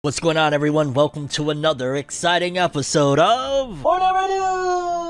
What's going on, everyone? Welcome to another exciting episode of Whatever News!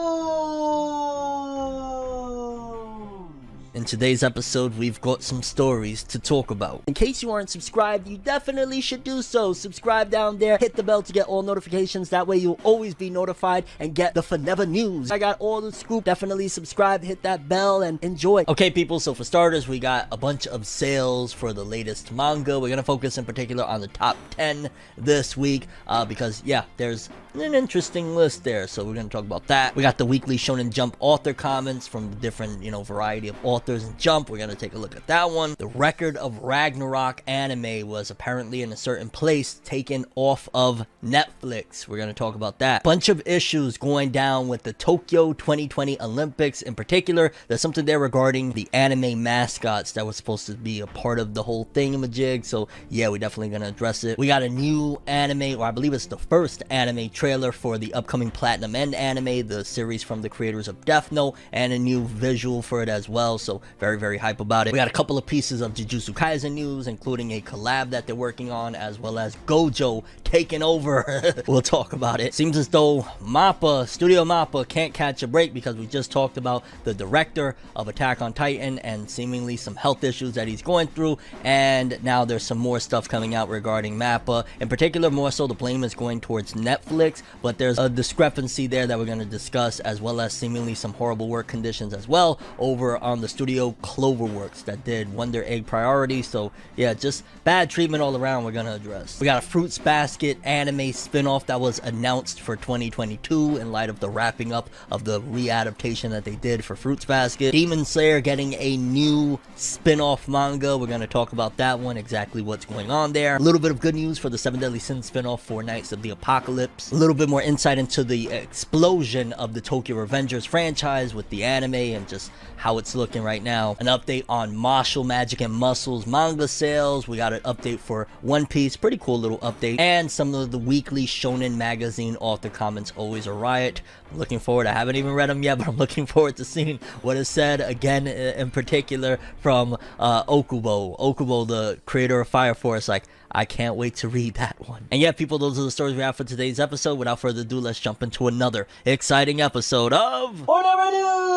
In today's episode, we've got some stories to talk about. In case you aren't subscribed, you definitely should do so. Subscribe down there, hit the bell to get all notifications. That way you'll always be notified and get the Forever News. I got all the scoop. Definitely subscribe, hit that bell, and enjoy. Okay, people, so for starters, we got a bunch of sales for the latest manga. We're going to focus in particular on the top 10 this week because, yeah, there's an interesting list there, so we're going to talk about that. We got the weekly Shonen Jump author comments from different, variety of authors in Jump. We're going to take a look at that one. The Record of Ragnarok anime was apparently in a certain place taken off of Netflix. We're going to talk about that. Bunch of issues going down with the Tokyo 2020 Olympics. In particular, there's something there regarding the anime mascots that was supposed to be a part of the whole thingamajig, so yeah, we're definitely going to address it. We got a new anime, or I believe it's the first anime trailer for the upcoming Platinum End anime, the series from the creators of Death Note, and a new visual for it as well, so very, very hype about it. We got a couple of pieces of Jujutsu Kaisen news, including a collab that they're working on, as well as Gojo taking over. We'll talk about it. Seems as though Studio Mappa can't catch a break, because we just talked about the director of Attack on Titan and seemingly some health issues that he's going through, and now there's some more stuff coming out regarding Mappa. In particular, more so the blame is going towards Netflix, but there's a discrepancy there that we're going to discuss, as well as seemingly some horrible work conditions as well over on the studio Cloverworks that did Wonder Egg Priority. So yeah, just bad treatment all around we're going to address. We got a Fruits Basket anime spin-off that was announced for 2022 in light of the wrapping up of the readaptation that they did for Fruits Basket. Demon Slayer getting a new spin-off manga. We're going to talk about that one, exactly what's going on there. A little bit of good news for the Seven Deadly Sins spin-off for Knights of the Apocalypse. A little bit more insight into the explosion of the Tokyo Revengers franchise with the anime and just how it's looking right now. An update on Martial Magic and Muscles manga sales. We got an update for One Piece, pretty cool little update, and some of the weekly Shonen magazine author comments. Always a riot. I'm looking forward. I haven't even read them yet, but I'm looking forward to seeing what is said again, in particular from Okubo, the creator of Fire Force. Like, I can't wait to read that one. And yeah, people, those are the stories we have for today's episode. Without further ado, let's jump into another exciting episode of Whatever News!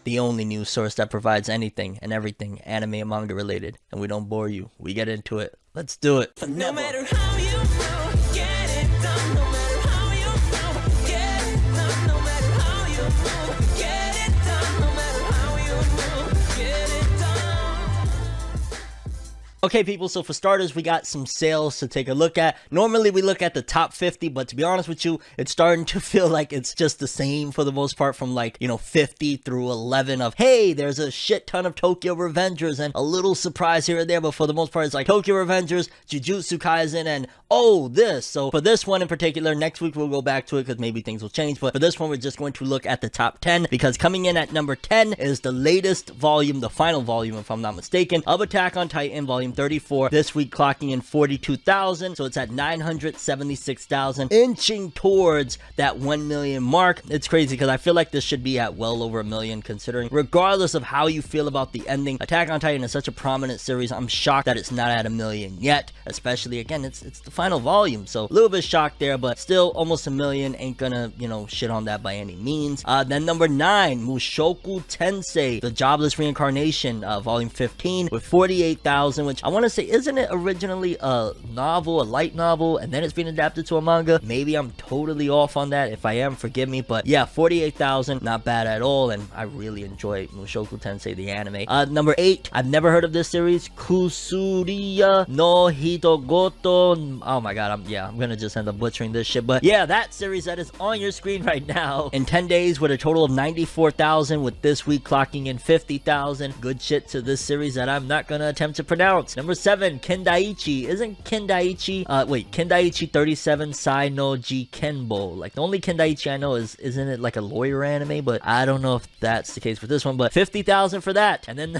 The only news source that provides anything and everything anime and manga related. And we don't bore you. We get into it. Let's do it. No matter how you feel, get it done. No matter how you feel, get it done. No matter how you feel, get it done. No matter how you feel, get it done. Okay, people, so for starters, we got some sales to take a look at. Normally, we look at the top 50, but to be honest with you, it's starting to feel like it's just the same for the most part, from 50 through 11 of, hey, there's a shit ton of Tokyo Revengers and a little surprise here and there, but for the most part, it's like Tokyo Revengers, Jujutsu Kaisen, and this. So for this one in particular, next week we'll go back to it because maybe things will change, but for this one, we're just going to look at the top 10, because coming in at number 10 is the latest volume, the final volume, if I'm not mistaken, of Attack on Titan, volume 34, this week clocking in 42,000, so it's at 976,000, inching towards that 1 million mark. It's crazy because I feel like this should be at well over a million, considering regardless of how you feel about the ending, Attack on Titan is such a prominent series. I'm shocked that it's not at a million yet, especially, again, it's the final volume, so a little bit shocked there, but still almost a million. Ain't gonna shit on that by any means. Then number 9, Mushoku Tensei, the Jobless Reincarnation, volume 15, with 48,000, which I want to say, isn't it originally a novel, a light novel, and then it's been adapted to a manga? Maybe I'm totally off on that. If I am, forgive me, but yeah, 48,000, not bad at all, and I really enjoy Mushoku Tensei, the anime. Number 8, I've never heard of this series, Kusuriya no Hitogoto. Oh my god, I'm gonna just end up butchering this shit, but yeah, that series that is on your screen right now, in 10 days with a total of 94,000, with this week clocking in 50,000. Good shit to this series that I'm not gonna attempt to pronounce. Number 7, Kendaichi. Isn't Kendaichi, Kendaichi 37 Sai no Ji Kenbo. Like, the only Kendaichi I know isn't it like a lawyer anime? But I don't know if that's the case with this one, but 50,000 for that. And then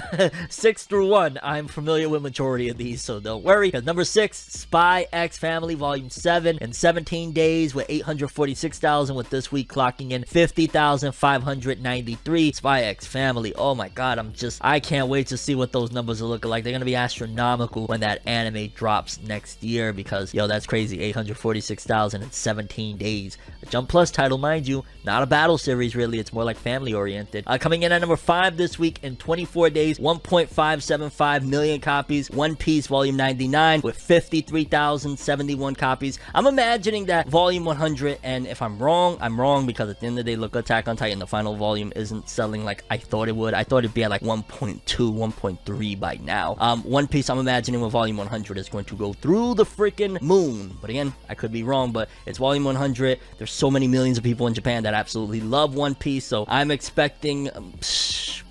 6 through 1, I'm familiar with majority of these, so don't worry. Because number 6, Spy X Family Volume 7, in 17 days with 846,000, with this week clocking in 50,593. Spy X Family. Oh my god, I can't wait to see what those numbers are looking like. They're gonna be astronomical. astronomical when that anime drops next year, because yo, that's crazy. 846,000 in 17 days. A Jump Plus title, mind you, not a battle series really, it's more like family oriented. Coming in at number 5 this week in 24 days, 1.575 million copies, One Piece Volume 99 with 53,071 copies. I'm imagining that Volume 100, and if I'm wrong, I'm wrong, because at the end of the day, look, Attack on Titan, the final volume, isn't selling like I thought it would. I thought it'd be at like 1.2, 1.3 by now. One Piece, I'm imagining with Volume 100 is going to go through the freaking moon. But again, I could be wrong, but it's Volume 100. There's so many millions of people in Japan that absolutely love One Piece, so I'm expecting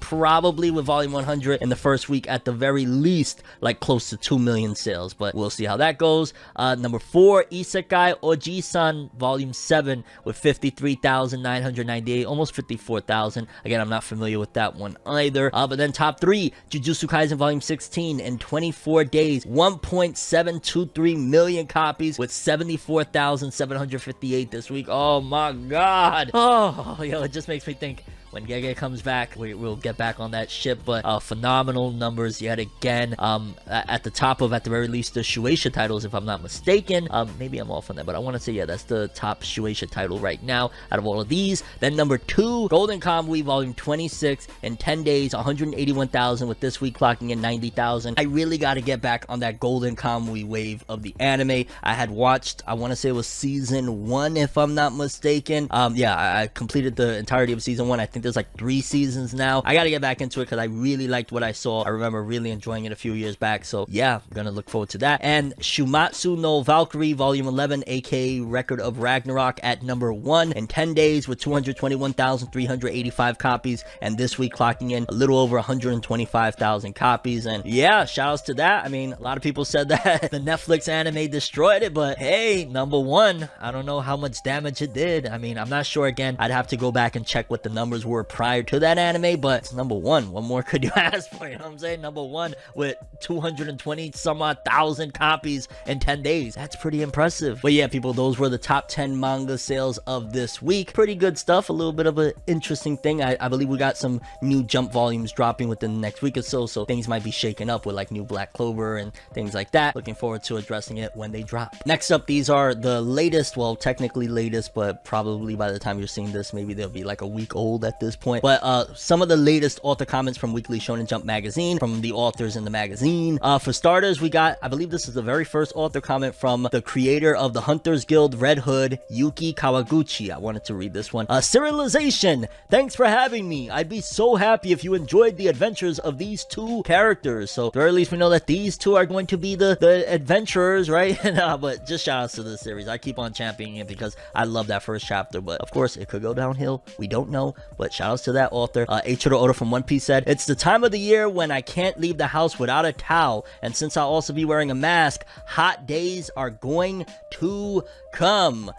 probably with Volume 100 in the first week at the very least like close to 2 million sales, but we'll see how that goes. Number 4, Isekai Oji-san Volume 7 with 53,998, almost 54,000. Again, I'm not familiar with that one either. But then top 3, Jujutsu Kaisen Volume 16 in 24 days, 1.723 million copies with 74,758 this week. Oh my god. Oh, yo, it just makes me think when Gege comes back, we'll get back on that ship. But phenomenal numbers yet again. At the top of, at the very least, the Shueisha titles, if I'm not mistaken. Maybe I'm off on that, but I want to say, yeah, that's the top Shueisha title right now out of all of these. Then number 2, Golden Kamuy Volume 26 in 10 days, 181,000, with this week clocking in 90,000. I really got to get back on that Golden Kamuy wave of the anime. I had watched, I want to say it was season 1, if I'm not mistaken. Yeah, I completed the entirety of season 1. I think there's like 3 seasons now. I gotta get back into it because I really liked what I saw. I remember really enjoying it a few years back, so yeah, I'm gonna look forward to that. And Shumatsu no Valkyrie Volume 11, aka Record of Ragnarok, at number 1 in 10 days with 221,385 copies, and this week clocking in a little over 125,000 copies. And yeah, shout outs to that. I mean, a lot of people said that the Netflix anime destroyed it, but hey, number 1, I don't know how much damage it did. I mean, I'm not sure. Again, I'd have to go back and check what the numbers were prior to that anime, but it's number 1. What more could you ask for? You know what I'm saying? Number 1 with 220 some odd thousand copies in 10 days. That's pretty impressive. But yeah, people, those were the top 10 manga sales of this week. Pretty good stuff. A little bit of an interesting thing. I believe we got some new Jump volumes dropping within the next week or so things might be shaken up with like new Black Clover and things like that. Looking forward to addressing it when they drop. Next up, these are the latest, well, technically latest, but probably by the time you're seeing this, maybe they'll be like a week old at this point. But some of the latest author comments from Weekly Shonen Jump magazine, from the authors in the magazine. For starters, we got, I believe this is the very first author comment from the creator of the Hunters Guild Red Hood, Yuki Kawaguchi. I wanted to read this one. Serialization! Thanks for having me. I'd be so happy if you enjoyed the adventures of these 2 characters. So, at the very least, we know that these 2 are going to be the adventurers, right? But just shout outs to this series. I keep on championing it because I love that first chapter, but of course, it could go downhill. We don't know, but shout outs to that author. Eiichiro Oda from One Piece said, "It's the time of the year when I can't leave the house without a towel, and since I'll also be wearing a mask, hot days are going to come."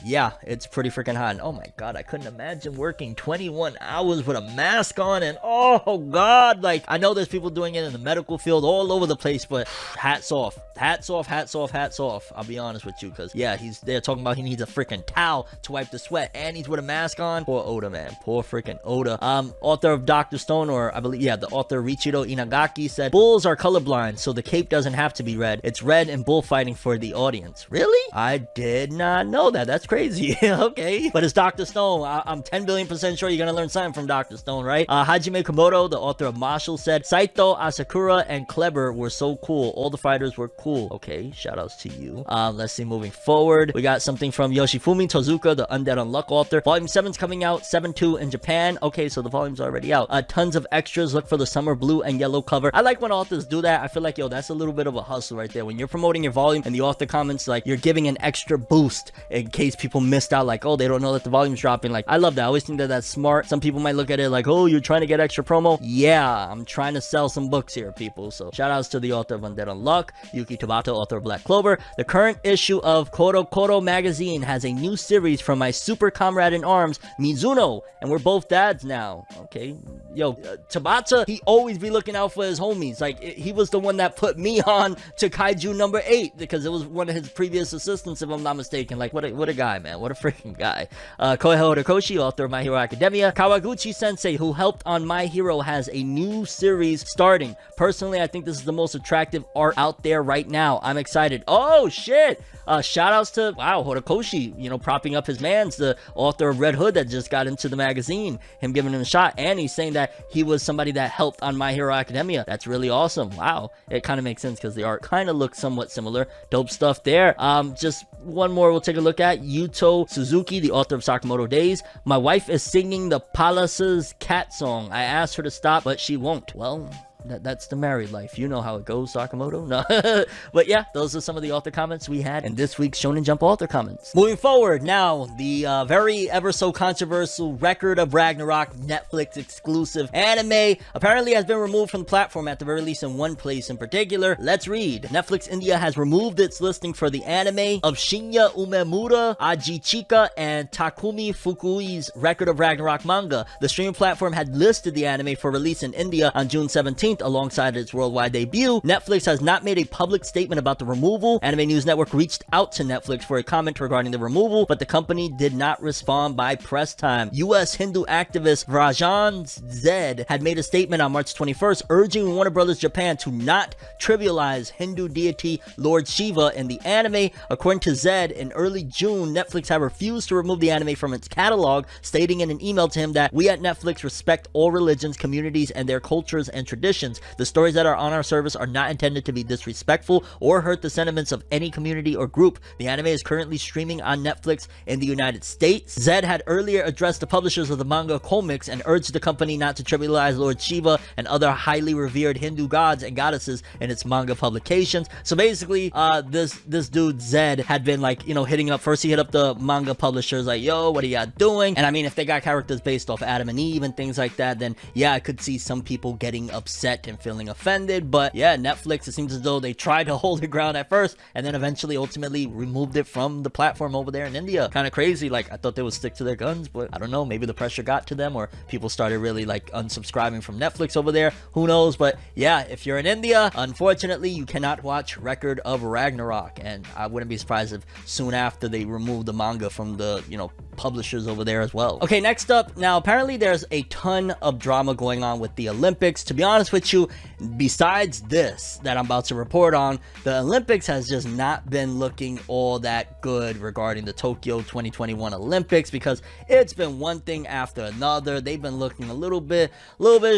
Yeah, it's pretty freaking hot. And oh my god, I couldn't imagine working 21 hours with a mask on, and oh god, like, I know there's people doing it in the medical field all over the place, but hats off. Hats off, hats off, hats off. I'll be honest with you, because yeah, they're talking about he needs a freaking towel to wipe the sweat, and he's with a mask on. Poor Oda, man. Poor freaking Oda. Author of Dr. Stone, or I believe, yeah, the author Richiro Inagaki said, "Bulls are colorblind, so the cape doesn't have to be red. It's red in bullfighting for the audience." Really? I did not know that. That's crazy. Okay, but it's Dr. Stone. I'm 10 billion% sure you're gonna learn something from Dr. Stone, right? Hajime Komodo, the author of Marshall, said, "Saito, Asakura, and Kleber were so cool. All the fighters were cool." Okay, shout outs to you. Let's see, moving forward, we got something from Yoshifumi Tozuka, the Undead Unluck author. Volume 7's coming out 7/2 in Japan. Okay, so the volume's already out. Tons of extras. Look for the summer blue and yellow cover. I like when authors do that. I feel like, yo, that's a little bit of a hustle right there. When you're promoting your volume and the author comments, like, you're giving an extra boost in case people missed out, like, oh, they don't know that the volume's dropping. Like, I love that. I always think that that's smart. Some people might look at it like, oh, you're trying to get extra promo. Yeah, I'm trying to sell some books here, people. So shout outs to the author of Undead Unluck, Yuki Tabata, author of Black Clover. The current issue of Koro Koro magazine has a new series from my super comrade in arms, Mizuno, and we're both dads now. Okay, yo, Tabata, he always be looking out for his homies. Like, he was the one that put me on to Kaiju number 8 because it was one of his previous assistants, if I'm not mistaken. Like, what a guy, man. What a freaking guy. Kohei Horikoshi, author of My Hero Academia. Kawaguchi Sensei, who helped on My Hero, has a new series starting. Personally, I think this is the most attractive art out there right now. I'm excited. Oh, shit. Shout outs to, wow, Horikoshi, you know, propping up his mans, the author of Red Hood that just got into the magazine, him giving him a shot, and he's saying that he was somebody that helped on My Hero Academia. That's really awesome. Wow. It kind of makes sense because the art kind of looks somewhat similar. Dope stuff there. Just one more we'll take a look at. Yuto Suzuki, the author of Sakamoto Days. My wife is singing the Palace's cat song. I asked her to stop, but she won't. Well, that's the married life. You know how it goes, Sakamoto. No. But yeah, those are some of the author comments we had in this week's Shonen Jump author comments. Moving forward, now, the very ever so controversial Record of Ragnarok Netflix exclusive anime apparently has been removed from the platform, at the very least in one place in particular. Let's read. Netflix India has removed its listing for the anime of Shinya Umemura, Ajichika, and Takumi Fukui's Record of Ragnarok manga. The streaming platform had listed the anime for release in India on June 17th alongside its worldwide debut. Netflix has not made a public statement about the removal. Anime News Network reached out to Netflix for a comment regarding the removal, but the company did not respond by press time. US Hindu activist Vrajan Zed had made a statement on March 21st urging Warner Bros. Japan to not trivialize Hindu deity Lord Shiva in the anime. According to Zed, in early June, Netflix had refused to remove the anime from its catalog, stating in an email to him that we at Netflix respect all religions, communities, and their cultures and traditions. The stories that are on our service are not intended to be disrespectful or hurt the sentiments of any community or group. The anime is currently streaming on Netflix in the United States. Zed had earlier addressed the publishers of the manga Comics and urged the company not to trivialize Lord Shiva and other highly revered Hindu gods and goddesses in its manga publications. So basically, this dude Zed had been like, you know, hitting up. First he hit up the manga publishers like, yo, what are y'all doing? And I mean, if they got characters based off Adam and Eve and things like that, then yeah, I could see some people getting upset and feeling offended. But yeah, Netflix, it seems as though they tried to hold their ground at first and then eventually ultimately removed it from the platform over there in India. Kind of crazy. Like, I thought they would stick to their guns, but I don't know, maybe the pressure got to them or people started really like unsubscribing from Netflix over there. Who knows? But yeah, if you're in India, unfortunately you cannot watch Record of Ragnarok, and I wouldn't be surprised if soon after they remove the manga from the, you know, publishers over there as well. Okay, next up, now apparently there's a ton of drama going on with the Olympics. To be honest with you, besides this that I'm about to report on, the Olympics has just not been looking all that good regarding the Tokyo 2021 Olympics, because it's been one thing after another. They've been looking a little bit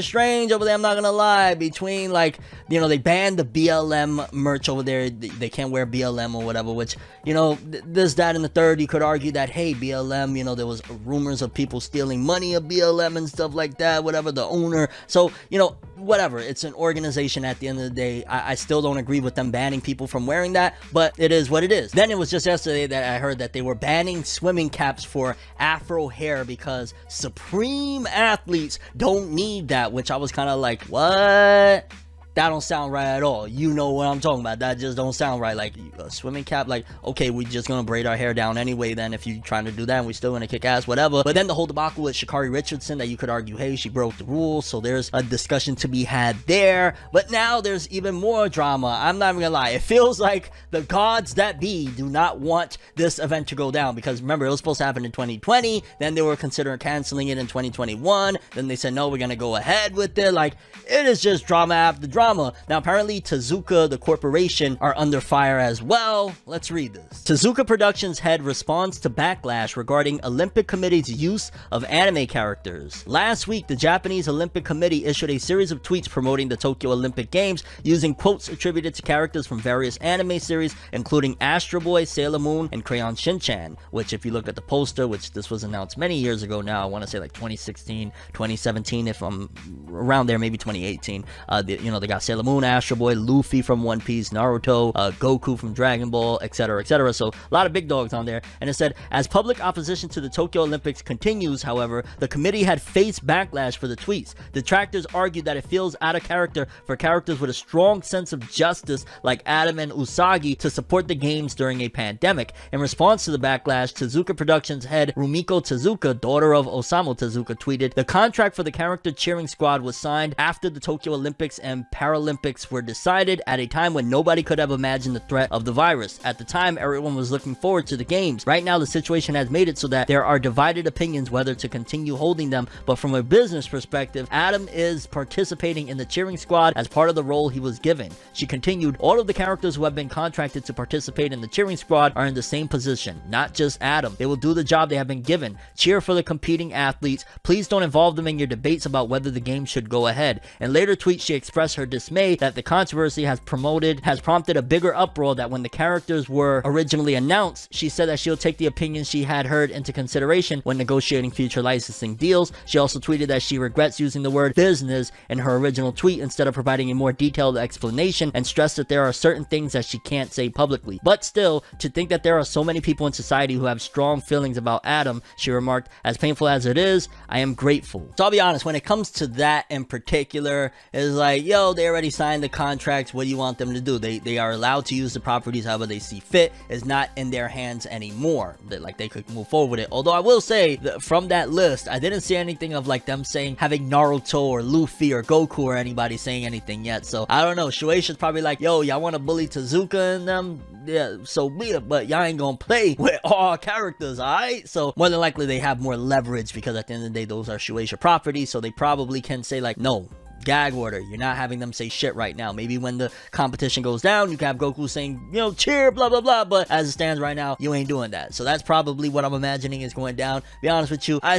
strange over there, I'm not gonna lie. Between, like, you know, they banned the BLM merch over there. They can't wear BLM or whatever, which, you know, this, that, and the third. You could argue that, hey, BLM, you know, there was rumors of people stealing money of BLM and stuff like that, whatever, the owner. So, you know, whatever, it's an organization at the end of the day. I still don't agree with them banning people from wearing that, but it is what it is. Then it was just yesterday that I heard that they were banning swimming caps for afro hair because supreme athletes don't need that, which I was kind of like, what? That don't sound right at all. You know what I'm talking about. That just don't sound right. Like, a swimming cap, like, okay, we just gonna braid our hair down anyway then if you're trying to do that and we still gonna kick ass, whatever. But then the whole debacle with Sha'Carri Richardson, that you could argue, hey, she broke the rules, so there's a discussion to be had there. But now there's even more drama. I'm not even gonna lie. It feels like the gods that be do not want this event to go down, because remember, it was supposed to happen in 2020, then they were considering canceling it in 2021, then they said, no, we're gonna go ahead with it. Like, it is just drama after drama. Now, apparently, Tezuka, the corporation, are under fire as well. Let's read this. Tezuka Productions head responds to backlash regarding Olympic Committee's use of anime characters. Last week, the Japanese Olympic Committee issued a series of tweets promoting the Tokyo Olympic Games using quotes attributed to characters from various anime series, including Astro Boy, Sailor Moon, and Crayon Shin-chan, which, if you look at the poster, which this was announced many years ago now, I want to say like 2016, 2017, if I'm around there, maybe 2018, you know, they got Sailor Moon, Astro Boy, Luffy from One Piece, Naruto, Goku from Dragon Ball, etc., etc. So a lot of big dogs on there. And it said, as public opposition to the Tokyo Olympics continues, however, the committee had faced backlash for the tweets. Detractors argued that it feels out of character for characters with a strong sense of justice like Adam and Usagi to support the games during a pandemic. In response to the backlash, Tezuka Productions head Rumiko Tezuka, daughter of Osamu Tezuka, tweeted, the contract for the character cheering squad was signed after the Tokyo Olympics and Paralympics were decided at a time when nobody could have imagined the threat of the virus. At the time, everyone was looking forward to the games. Right now, the situation has made it so that there are divided opinions whether to continue holding them, but from a business perspective, Adam is participating in the cheering squad as part of the role he was given. She continued, all of the characters who have been contracted to participate in the cheering squad are in the same position, not just Adam. They will do the job they have been given. Cheer for the competing athletes. Please don't involve them in your debates about whether the game should go ahead. In later tweets, she expressed her dismay that the controversy has prompted a bigger uproar that when the characters were originally announced. She said that she'll take the opinions she had heard into consideration when negotiating future licensing deals. She also tweeted that she regrets using the word business in her original tweet instead of providing a more detailed explanation, and stressed that there are certain things that she can't say publicly. But still, to think that there are so many people in society who have strong feelings about Adam, she remarked, as painful as it is, I am grateful. So I'll be honest, when it comes to that in particular, it's like, yo, they already signed the contracts. What do you want them to do? They are allowed to use the properties however they see fit. It's not in their hands anymore. Like, they could move forward with it. Although I will say that from that list, I didn't see anything of like them saying having Naruto or Luffy or Goku or anybody saying anything yet. So I don't know. Shueisha's probably like, yo, y'all want to bully Tezuka and them? Yeah, so be it, but y'all ain't gonna play with all characters, alright? So more than likely they have more leverage because at the end of the day, those are Shueisha properties, so they probably can say like, no, gag order, you're not having them say shit right now. Maybe when the competition goes down, you can have Goku saying, you know, cheer, blah blah blah, but as it stands right now, you ain't doing that. So that's probably what I'm imagining is going down. Be honest with you, I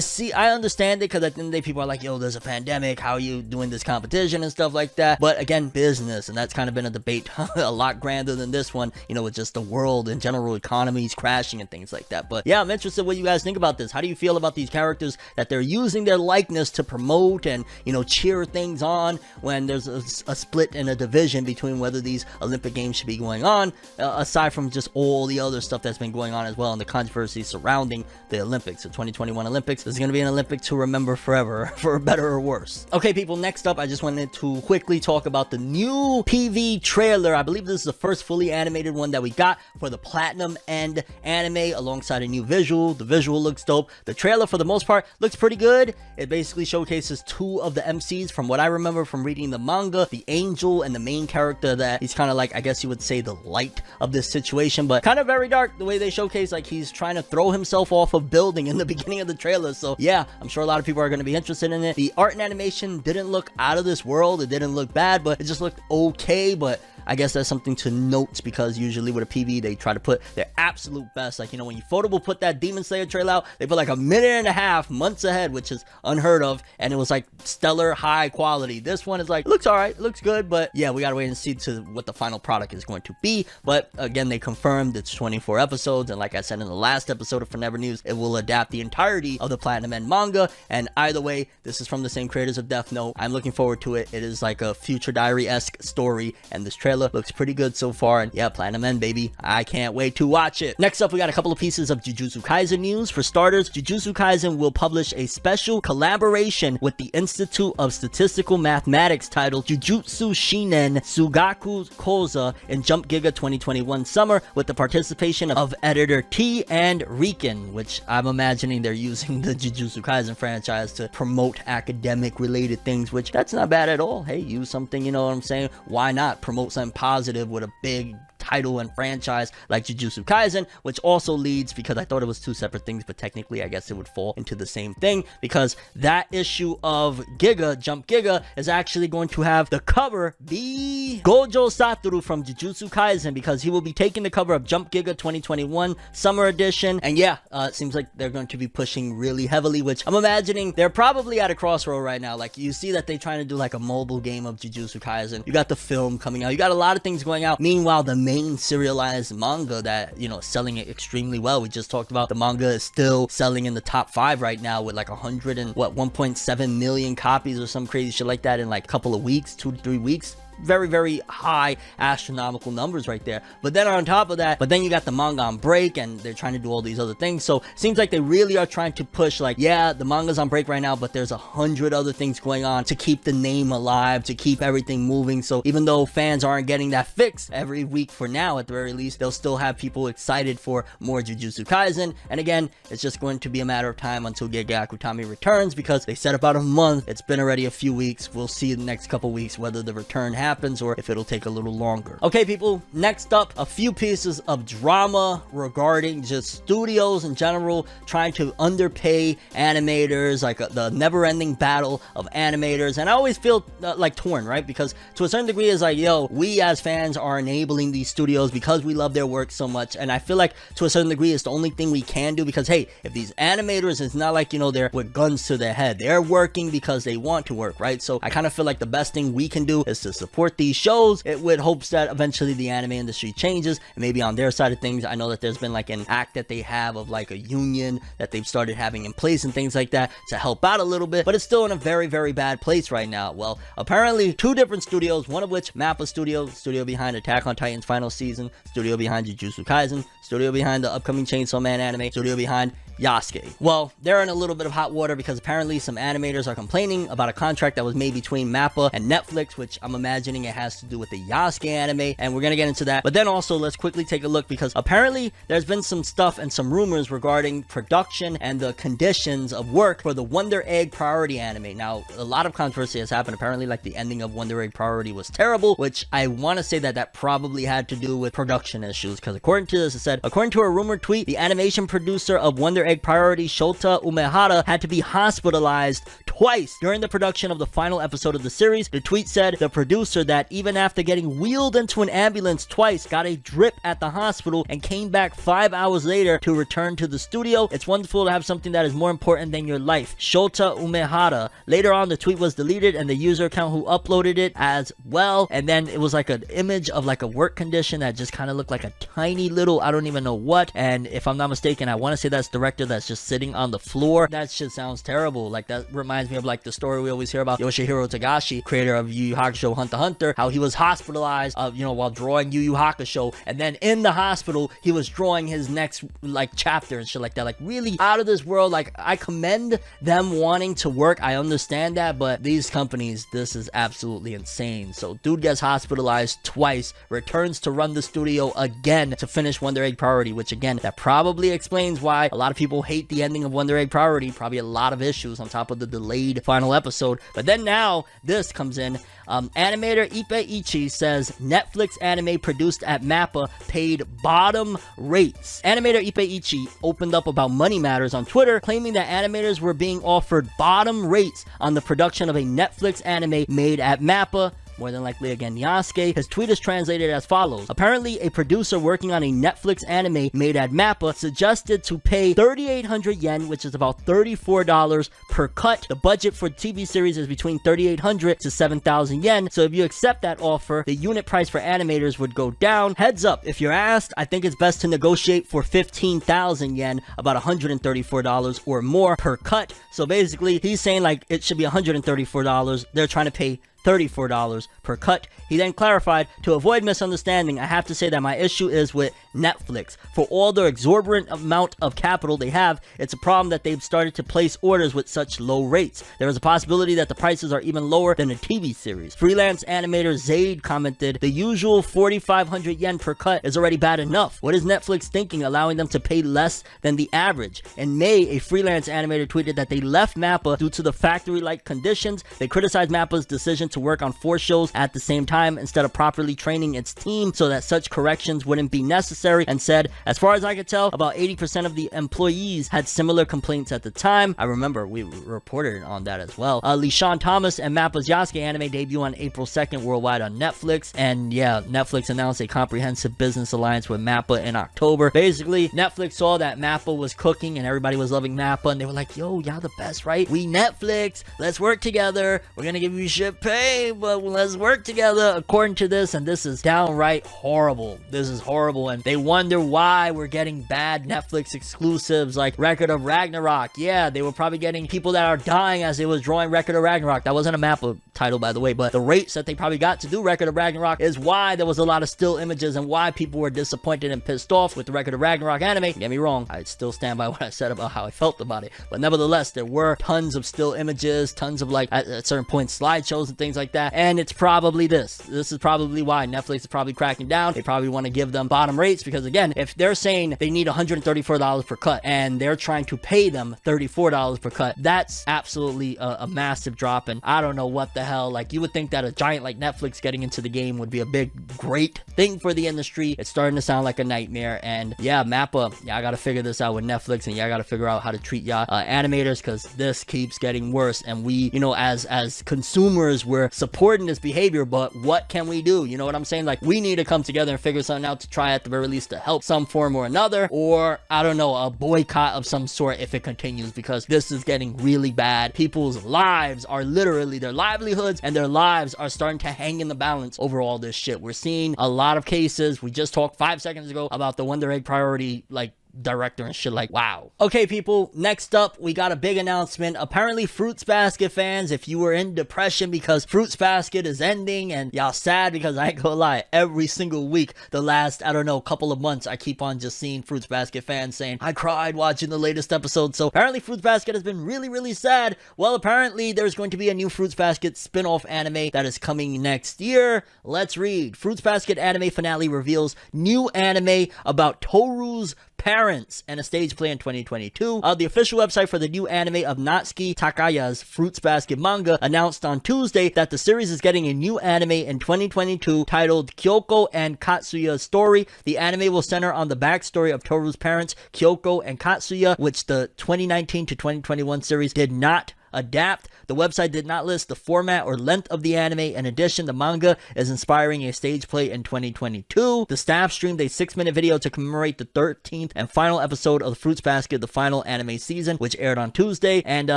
understand it, because at the end of the day, people are like, yo, there's a pandemic, how are you doing this competition and stuff like that? But again, business, and that's kind of been a debate a lot grander than this one, you know, with just the world in general, economies crashing and things like that. But yeah, I'm interested what you guys think about this. How do you feel about these characters that they're using their likeness to promote and, you know, cheer things on when there's a split in a division between whether these Olympic Games should be going on, aside from just all the other stuff that's been going on as well and the controversy surrounding the Olympics. The 2021 Olympics is going to be an Olympic to remember forever, for better or worse. Okay, people, next up, I just wanted to quickly talk about the new PV trailer. I believe this is the first fully animated one that we got for the Platinum End anime, alongside a new visual. The visual looks dope. The trailer, for the most part, looks pretty good. It basically showcases two of the MCs from what I remember from reading the manga, the angel and the main character that he's kind of like, I guess you would say, the light of this situation, but kind of very dark the way they showcase, like he's trying to throw himself off a building in the beginning of the trailer. So yeah, I'm sure a lot of people are going to be interested in it. The art and animation didn't look out of this world. It didn't look bad, but it just looked okay. But I guess that's something to note, because usually with a PV, they try to put their absolute best. Like, you know, when Ufotable put that Demon Slayer trailer out, they put like a minute and a half, months ahead, which is unheard of, and it was like stellar high quality. This one is like, looks alright, looks good, but yeah, we gotta wait and see to what the final product is going to be. But again, they confirmed it's 24 episodes, and like I said in the last episode of Forever News, it will adapt the entirety of the Platinum End manga. And either way, this is from the same creators of Death Note. I'm looking forward to it. It is like a Future Diary-esque story, and this trailer looks pretty good so far. And yeah, Platinum End, baby, I can't wait to watch it. Next up, we got a couple of pieces of Jujutsu Kaisen news. For starters, Jujutsu Kaisen will publish a special collaboration with the Institute of Statistical Mathematics titled Jujutsu Shinen Sugaku Koza in Jump Giga 2021 summer, with the participation of editor T and Riken, which I'm imagining they're using the Jujutsu Kaisen franchise to promote academic related things, which that's not bad at all. Hey, use something, you know what I'm saying? Why not promote something positive with a big title and franchise like Jujutsu Kaisen, which also leads, because I thought it was two separate things, but technically I guess it would fall into the same thing, because that issue of Giga, Jump Giga, is actually going to have the cover be Gojo Satoru from Jujutsu Kaisen, because he will be taking the cover of Jump Giga 2021 Summer Edition. And yeah, it seems like they're going to be pushing really heavily, which I'm imagining they're probably at a crossroad right now. Like, you see that they're trying to do like a mobile game of Jujutsu Kaisen. You got the film coming out. You got a lot of things going out. Meanwhile, the main serialized manga that, you know, selling it extremely well. We just talked about the manga is still selling in the top 5 right now with like 1.7 million copies or some crazy shit like that in like a couple of weeks, 2 to 3 weeks. Very, very high astronomical numbers right there. But then on top of that, you got the manga on break, and they're trying to do all these other things. So seems like they really are trying to push, like, yeah, the manga's on break right now, but there's 100 other things going on to keep the name alive, to keep everything moving. So even though fans aren't getting that fix every week for now, at the very least, they'll still have people excited for more Jujutsu Kaisen. And again, it's just going to be a matter of time until Gege Akutami returns, because they said about a month. It's been already a few weeks. We'll see in the next couple weeks whether the return happens. happens or if it'll take a little longer. Okay, people, next up, a few pieces of drama regarding just studios in general trying to underpay animators, like the never-ending battle of animators. And I always feel like torn, right? Because to a certain degree, it's like, yo, we as fans are enabling these studios because we love their work so much. And I feel like to a certain degree, it's the only thing we can do because, hey, if these animators, it's not like, you know, they're with guns to their head. They're working because they want to work, right? So I kind of feel like the best thing we can do is to support these shows with hopes that eventually the anime industry changes. And maybe on their side of things, I know that there's been like an act that they have of like a union that they've started having in place and things like that to help out a little bit, but it's still in a very, very bad place right now. Well, apparently two different studios, one of which Mappa Studio, studio behind Attack on Titan's final season, studio behind Jujutsu Kaisen, studio behind the upcoming Chainsaw Man anime, studio behind Yasuke. Well, they're in a little bit of hot water because apparently some animators are complaining about a contract that was made between Mappa and Netflix, which I'm imagining it has to do with the Yasuke anime, and we're gonna get into that. But then also, let's quickly take a look because apparently there's been some stuff and some rumors regarding production and the conditions of work for the Wonder Egg Priority anime. Now, a lot of controversy has happened. Apparently, like the ending of Wonder Egg Priority was terrible, which I want to say that probably had to do with production issues because according to this, it said, according to a rumored tweet, the animation producer of Wonder Egg Priority, Shota Umehara, had to be hospitalized twice during the production of the final episode of the series. The tweet said the producer that even after getting wheeled into an ambulance twice, got a drip at the hospital and came back 5 hours later to return to the studio. It's wonderful to have something that is more important than your life. Shota Umehara. Later on, the tweet was deleted and the user account who uploaded it as well. And then it was like an image of like a work condition that just kind of looked like a tiny little, I don't even know what. And if I'm not mistaken, I want to say that's director that's just sitting on the floor. That shit sounds terrible. Like that reminds me of like the story we always hear about Yoshihiro Tagashi, creator of Yu Yu Hakusho Hunter x Hunter, how he was hospitalized while drawing Yu Yu Hakusho, and then in the hospital he was drawing his next like chapter and shit like that. Like really out of this world. Like I commend them wanting to work, I understand that, but these companies, this is absolutely insane. So dude gets hospitalized twice, returns to run the studio again to finish Wonder Egg Priority, which again, that probably explains why a lot of people hate the ending of Wonder Egg Priority. Probably a lot of issues on top of the delayed final episode. But then now this comes in. Animator Ippei Ichi says Netflix anime produced at Mappa paid bottom rates. Animator Ippei Ichi opened up about money matters on Twitter, claiming that animators were being offered bottom rates on the production of a Netflix anime made at Mappa. More than likely again Yasuke. His tweet is translated as follows. Apparently, a producer working on a Netflix anime made at Mappa suggested to pay 3,800 yen, which is about $34 per cut. The budget for the TV series is between 3,800 to 7,000 yen. So if you accept that offer, the unit price for animators would go down. Heads up, if you're asked, I think it's best to negotiate for 15,000 yen, about $134 or more per cut. So basically, he's saying like it should be $134. They're trying to pay $34 per cut. He then clarified, to avoid misunderstanding, I have to say that my issue is with Netflix. For all the exorbitant amount of capital they have, it's a problem that they've started to place orders with such low rates. There is a possibility that the prices are even lower than a TV series. Freelance animator Zaid commented, the usual 4,500 yen per cut is already bad enough. What is Netflix thinking, allowing them to pay less than the average? In May, a freelance animator tweeted that they left Mappa due to the factory-like conditions. They criticized Mappa's decision to work on 4 shows at the same time instead of properly training its team so that such corrections wouldn't be necessary, and said, as far as I could tell, about 80% of the employees had similar complaints at the time. I remember we reported on that as well. LeSean Thomas and Mappa's Yasuke anime debut on April 2nd worldwide on Netflix, and yeah, Netflix announced a comprehensive business alliance with Mappa in October. Basically, Netflix saw that Mappa was cooking and everybody was loving Mappa, and they were like, yo, y'all the best, right? We Netflix, let's work together. We're gonna give you shit pay, but let's work together. According to this, and this is downright horrible. This is horrible, and they wonder why we're getting bad Netflix exclusives like Record of Ragnarok. Yeah, they were probably getting people that are dying as they was drawing Record of Ragnarok. That wasn't a Mappa title, by the way, but the rates that they probably got to do Record of Ragnarok is why there was a lot of still images and why people were disappointed and pissed off with the Record of Ragnarok anime. Don't get me wrong, I still stand by what I said about how I felt about it, but nevertheless, there were tons of still images, tons of like at certain points slideshows and things like that, and it's probably this is probably why Netflix is probably cracking down. They probably want to give them bottom rates because again, if they're saying they need $134 per cut and they're trying to pay them $34 per cut, that's absolutely a massive drop, and I don't know what the the hell? Like, you would think that a giant like Netflix getting into the game would be a big, great thing for the industry. It's starting to sound like a nightmare. And yeah, Mappa, yeah, I gotta figure this out with Netflix, and yeah, I gotta figure out how to treat y'all animators, because this keeps getting worse. And we, you know, as consumers, we're supporting this behavior, but what can we do? You know what I'm saying? Like, we need to come together and figure something out to try at the very least to help some form or another, or I don't know, a boycott of some sort if it continues, because this is getting really bad. People's lives are literally, their livelihoods and their lives are starting to hang in the balance over all this shit. We're seeing a lot of cases. We just talked 5 seconds ago about the Wonder Egg Priority, like, director and shit. Like, wow. Okay, people, next up we got a big announcement. Apparently, Fruits Basket fans, if you were in depression because Fruits Basket is ending and y'all sad, because I ain't gonna lie, every single week the last, I don't know, couple of months, I keep on just seeing Fruits Basket fans saying, I cried watching the latest episode. So apparently Fruits Basket has been really, really sad. Well, apparently there's going to be a new Fruits Basket spin-off anime that is coming next year. Let's read. Fruits Basket anime finale reveals new anime about Toru's parents and a stage play in 2022. The official website for the new anime of Natsuki Takaya's Fruits Basket manga announced on Tuesday that the series is getting a new anime in 2022 titled Kyoko and Katsuya's Story. The anime will center on the backstory of Toru's parents, Kyoko and Katsuya, which the 2019 to 2021 series did not adapt. The website did not list the format or length of the anime. In addition, the manga is inspiring a stage play in 2022. The staff streamed a 6-minute video to commemorate the 13th and final episode of the Fruits Basket, the final anime season, which aired on Tuesday. And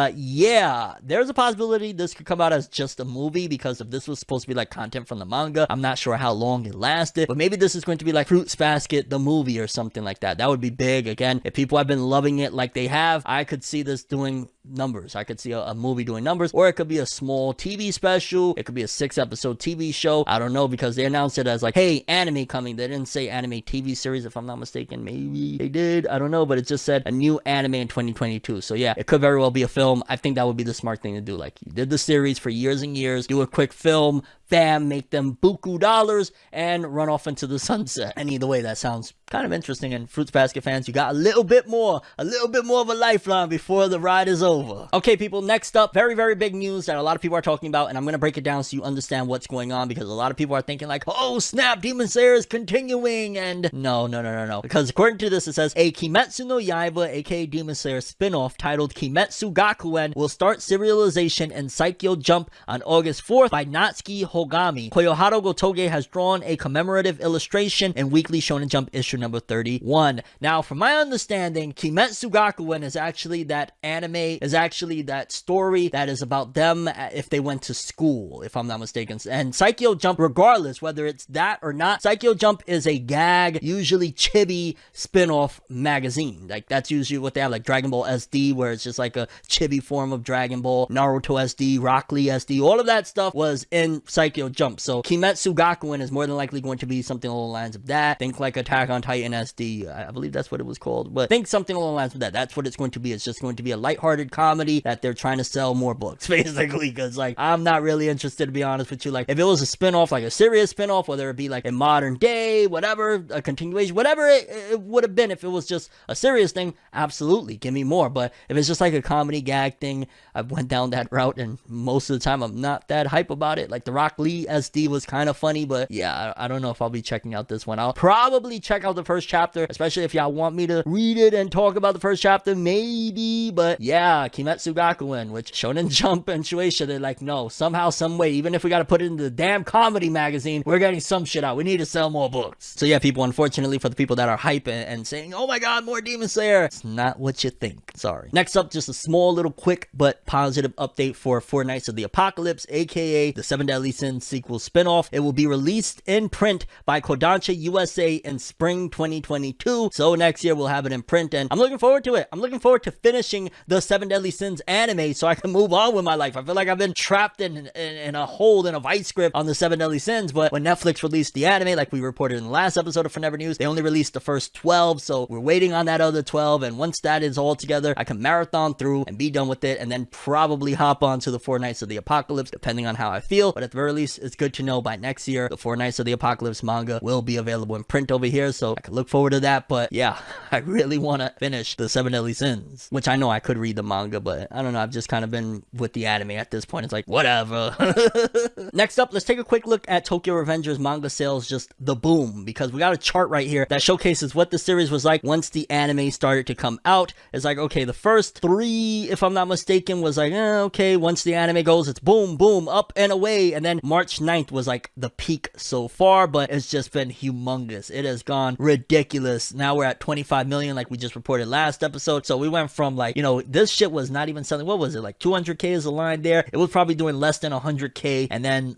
yeah, there's a possibility this could come out as just a movie, because if this was supposed to be like content from the manga, I'm not sure how long it lasted, but maybe this is going to be like Fruits Basket the movie or something like that. That would be big. Again, if people have been loving it like they have, I could see this doing numbers. I could see a movie doing numbers, or it could be a small TV special. It could be a 6-episode TV show. I don't know, because they announced it as like, hey, anime coming. They didn't say anime TV series, if I'm not mistaken. Maybe they did, I don't know, but it just said a new anime in 2022. So yeah, it could very well be a film. I think that would be the smart thing to do. Like, you did the series for years and years, do a quick film, bam, make them buku dollars, and run off into the sunset. And either way, that sounds kind of interesting. And Fruits Basket fans, you got a little bit more of a lifeline before the ride is over. Okay, people, next up, very, very big news that a lot of people are talking about, and I'm gonna break it down so you understand what's going on, because a lot of people are thinking like, oh snap, Demon Slayer is continuing, and no, because according to this, it says a Kimetsu no Yaiba, aka Demon Slayer spin-off titled Kimetsu Gakuen will start serialization in Saikyo Jump on August 4th by Natsuki Hogami. Koyoharu Gotoge has drawn a commemorative illustration in Weekly Shonen Jump issue number 31. Now, from my understanding, Kimetsu Gakuen is actually that anime, is actually that story that is about them if they went to school, if I'm not mistaken. And Saikyo Jump, regardless whether it's that or not, Saikyo Jump is a gag, usually chibi spin-off magazine. Like, that's usually what they have, like Dragon Ball SD, where it's just like a chibi form of Dragon Ball, Naruto SD, Rock Lee SD, all of that stuff was in Saikyo Jump. So Kimetsu Gakuen is more than likely going to be something along the lines of that. Think like Attack on Titan SD, I believe that's what it was called, but think something along the lines of that. That's what it's going to be. It's just going to be a lighthearted comedy that they're trying to sell more books, basically, because like, I'm not really interested, to be honest with you. Like, if it was a spin-off, like a serious spin-off, whether it be like in modern day, whatever, a continuation, whatever it would have been, if it was just a serious thing, absolutely, give me more. But if it's just like a comedy gag thing, I went down that route, and most of the time I'm not that hype about it. Like the Rock Lee SD was kind of funny, but yeah, I don't know if I'll be checking out this one. I'll probably check out the first chapter, especially if y'all want me to read it and talk about the first chapter, maybe. But yeah, Kimetsu Gakuen, which Shonen Jump and Shueisha, they're like, no, somehow, some way, even if we gotta put it in the damn comedy magazine, we're getting some shit out. We need to sell more books. So yeah, people, unfortunately, for the people that are hype and saying, oh my god, more Demon Slayer, it's not what you think. Sorry. Next up, just a small little quick but positive update for Four Knights of the Apocalypse, aka the Seven Deadly Sins sequel spinoff. It will be released in print by Kodansha USA in spring 2022. So next year we'll have it in print, and I'm looking forward to it. I'm looking forward to finishing the Seven Deadly Sins anime so I can move on with my life. I feel like I've been trapped in a hole, in a vice grip on the Seven Deadly Sins, but when Netflix released the anime, like we reported in the last episode of Forever News, they only released the first 12, so we're waiting on that other 12, and once that is all together, I can marathon through and be done with it, and then probably hop on to the Four Knights of the Apocalypse, depending on how I feel. But at the very least, it's good to know by next year, the Four Knights of the Apocalypse manga will be available in print over here, so so I could look forward to that. But yeah, I really want to finish the Seven Deadly Sins, which I know I could read the manga, but I don't know, I've just kind of been with the anime at this point. It's like, whatever. Next up, let's take a quick look at Tokyo Revengers manga sales, just the boom, because we got a chart right here that showcases what the series was like once the anime started to come out. It's like, okay, the first 3, if I'm not mistaken, was like, okay, once the anime goes, it's boom, boom, up and away, and then March 9th was like the peak so far, but it's just been humongous. It has gone ridiculous. Now we're at 25 million, like we just reported last episode. So we went from like, this shit was not even selling, what was it, like 200k is the line there? It was probably doing less than 100k, and then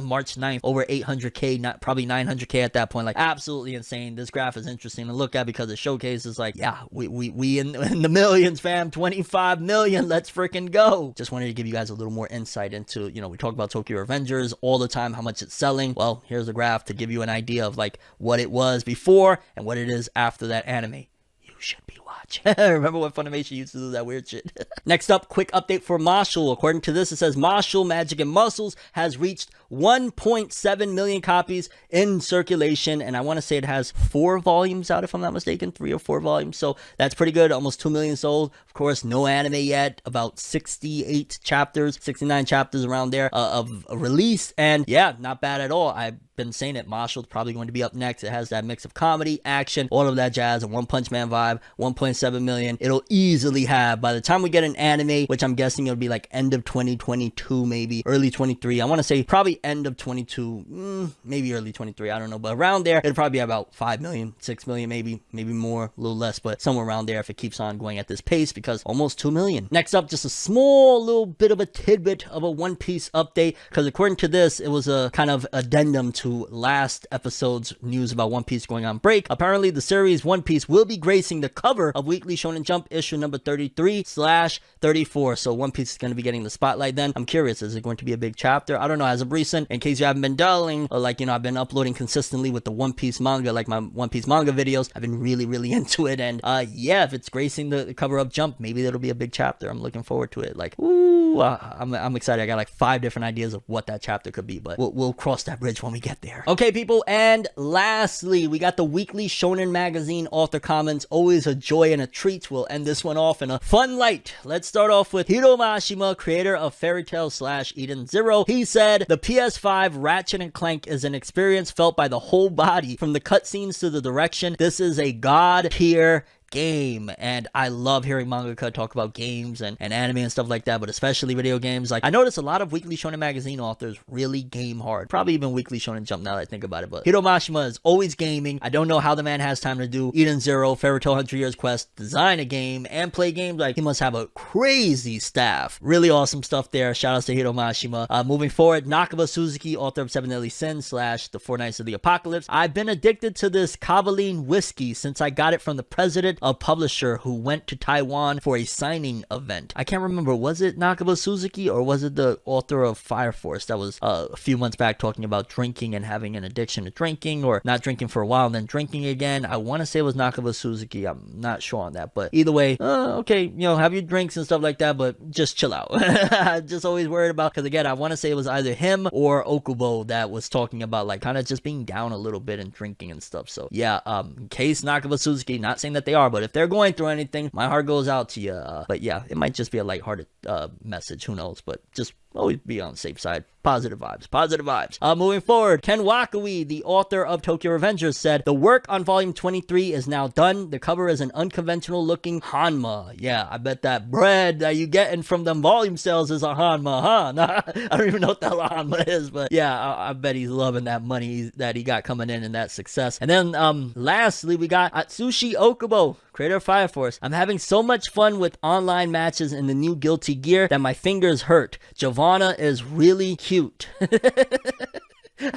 March 9th, over 800k, not probably 900k at that point. Like, absolutely insane. This graph is interesting to look at because it showcases like, yeah, we in the millions, fam. 25 million, let's freaking go. Just wanted to give you guys a little more insight into, we talk about Tokyo Revengers all the time, how much it's selling. Well, here's a graph to give you an idea of like what it was before and what it is after that anime. You should be watching. Remember when Funimation used to do that weird shit? Next up, quick update for Mashle. According to this, it says Mashle Magic and Muscles has reached 1.7 million copies in circulation, and I want to say it has 4 volumes out, if I'm not mistaken, 3 or 4 volumes, so that's pretty good. Almost 2 million sold. Of course, no anime yet, about 68 chapters, 69 chapters around there of a release, and yeah, not bad at all. I've been saying it, Mashle's probably going to be up next. It has that mix of comedy, action, all of that jazz, a One Punch Man vibe. 1.7 million. It'll easily have, by the time we get an anime, which I'm guessing it'll be like end of 2022, maybe early 23. I want to say probably end of 22, maybe early 23. I don't know, but around there, it'll probably be about 5 million, 6 million, maybe more, a little less, but somewhere around there if it keeps on going at this pace, because almost 2 million. Next up, just a small little bit of a tidbit of a One Piece update, because according to this, it was a kind of addendum to last episode's news about One Piece going on break. Apparently, the series One Piece will be gracing the cover of Weekly Shonen Jump issue number 33/34. So One Piece is going to be getting the spotlight then. I'm curious, is it going to be a big chapter? I don't know. As of recent, in case you haven't been dulling, or like, I've been uploading consistently with the One Piece manga, like my One Piece manga videos. I've been really into it, and yeah, if it's gracing the cover of Jump, maybe that'll be a big chapter. I'm looking forward to it. Like, ooh, I'm excited. I got like 5 different ideas of what that chapter could be, but we'll cross that bridge when we get there. Okay, people, and lastly, we got the Weekly Shonen Magazine author comments. Always a joy and a treat. We'll end this one off in a fun light. Let's start off with Hiro Mashima, creator of Fairy Tail / Eden Zero. He said, the PS5 Ratchet & Clank is an experience felt by the whole body, from the cutscenes to the direction. This is a god tier game, and I love hearing mangaka talk about games and anime and stuff like that, but especially video games. Like, I notice a lot of Weekly Shonen Magazine authors really game hard, probably even Weekly Shonen Jump now that I think about it, but Hiro Mashima is always gaming. I don't know how the man has time to do Eden Zero, Fairy Tail 100 Years Quest, design a game, and play games. Like, he must have a crazy staff. Really awesome stuff there. Shout outs to Hiro Mashima. Moving forward, Nakaba Suzuki, author of Seven Deadly Sins / The Four Nights of the Apocalypse. I've been addicted to this Kavaline whiskey since I got it from the president, a publisher who went to Taiwan for a signing event. I can't remember, was it Nakaba Suzuki or was it the author of Fire Force that was a few months back talking about drinking and having an addiction to drinking, or not drinking for a while and then drinking again? I want to say it was Nakaba Suzuki. I'm not sure on that, but either way, okay, have your drinks and stuff like that, but just chill out. Just always worried about, because again, I want to say it was either him or Okubo that was talking about like kind of just being down a little bit and drinking and stuff. So yeah, in case Nakaba Suzuki, not saying that they are, but if they're going through anything, my heart goes out to you. But yeah, it might just be a lighthearted message, who knows, but just always be on the safe side. Positive vibes. Moving forward, Ken Wakui, the author of Tokyo Revengers, said, the work on volume 23 is now done. The cover is an unconventional looking Hanma. Yeah, I bet that bread that you getting from them volume sales is a Hanma, huh? Nah, I don't even know what the hell Hanma is, but yeah, I bet he's loving that money that he got coming in and that success. And then lastly, we got Atsushi Okubo, creator of Fire Force. I'm having so much fun with online matches in the new Guilty Gear that my fingers hurt. Giovanna is really cute.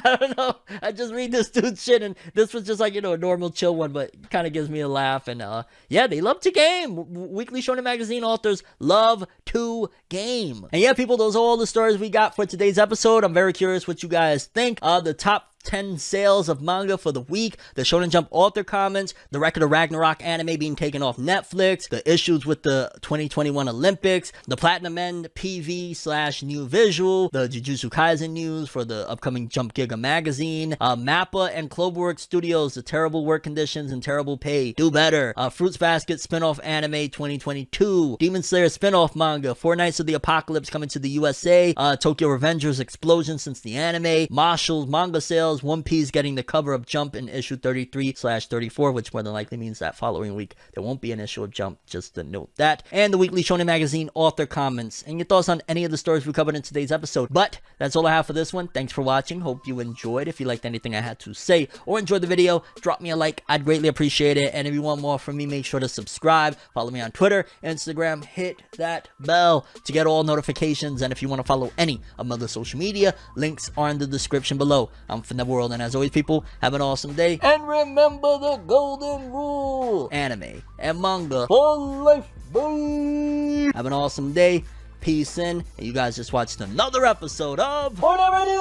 I don't know. I just read this dude's shit, and this was just like, a normal chill one, but kind of gives me a laugh. And yeah, they love to game. Weekly Shonen Magazine authors love to game. And yeah, people, those are all the stories we got for today's episode. I'm very curious what you guys think. The top 10 sales of manga for the week, the Shonen Jump author comments, the Record of Ragnarok anime being taken off Netflix, the issues with the 2021 Olympics, the Platinum End PV/new visual, the Jujutsu Kaisen news for the upcoming Jump Giga magazine, Mappa and Cloverworks Studios, the terrible work conditions and terrible pay, do better, Fruits Basket spin-off anime 2022, Demon Slayer spin-off manga, Four Knights of the Apocalypse coming to the USA, Tokyo Revengers explosion since the anime, Marshall's manga sales, One Piece getting the cover of Jump in issue 33/34, which more than likely means that following week there won't be an issue of Jump, just to note that, and the Weekly Shonen Magazine author comments, and your thoughts on any of the stories we covered in today's episode. But that's all I have for this one. Thanks for watching. Hope you enjoyed. If you liked anything I had to say or enjoyed the video, drop me a like. I'd greatly appreciate it. And if you want more from me, make sure to subscribe. Follow me on Twitter, Instagram. Hit that bell to get all notifications. And if you want to follow any of my other social media, links are in the description below. I'm FNeverWorld, and as always, people, have an awesome day. And remember the golden rule: anime and manga for life. Bye. Have an awesome day. Peace in. And you guys just watched another episode of Whatever News.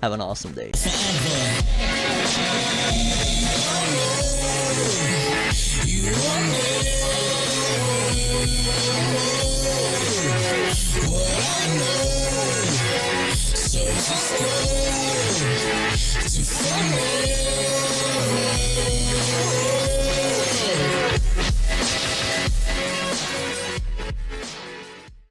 Have an awesome day. You